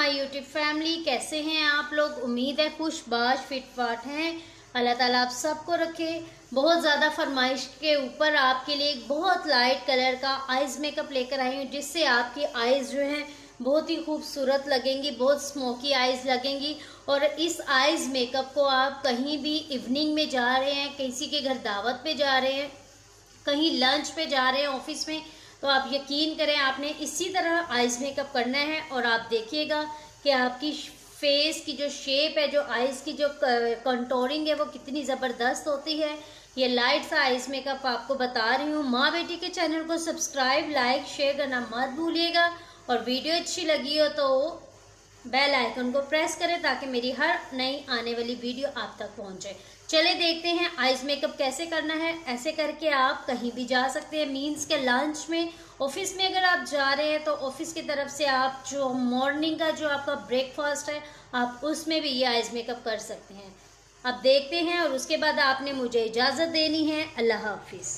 My YouTube family, कैसे हैं आप लोग। उम्मीद है खुशबाश फिटफाट हैं। अल्लाह ताला आप सबको रखे। बहुत ज़्यादा फरमाइश के ऊपर आपके लिए एक बहुत लाइट कलर का आइज़ मेकअप लेकर आई हूँ, जिससे आपकी आइज़ जो हैं बहुत ही खूबसूरत लगेंगी, बहुत स्मोकी आइज़ लगेंगी। और इस आइज़ मेकअप को आप कहीं भी इवनिंग में जा रहे हैं, किसी के घर दावत पे जा रहे हैं, कहीं लंच पे जा रहे हैं ऑफिस में, तो आप यकीन करें आपने इसी तरह आइज़ मेकअप करना है। और आप देखिएगा कि आपकी फेस की जो शेप है, जो आइज़ की जो कंटोरिंग है, वो कितनी ज़बरदस्त होती है। ये लाइट सा आइज़ मेकअप आपको बता रही हूँ। माँ बेटी के चैनल को सब्सक्राइब, लाइक, शेयर करना मत भूलिएगा। और वीडियो अच्छी लगी हो तो बेल आइकन को प्रेस करें ताकि मेरी हर नई आने वाली वीडियो आप तक पहुंचे। चले देखते हैं आइज मेकअप कैसे करना है। ऐसे करके आप कहीं भी जा सकते हैं, मीन्स के लंच में, ऑफिस में अगर आप जा रहे हैं तो ऑफिस की तरफ से आप जो मॉर्निंग का जो आपका ब्रेकफास्ट है, आप उसमें भी ये आइज मेकअप कर सकते हैं। अब देखते हैं और उसके बाद आपने मुझे इजाज़त देनी है। अल्लाह हाफिज़।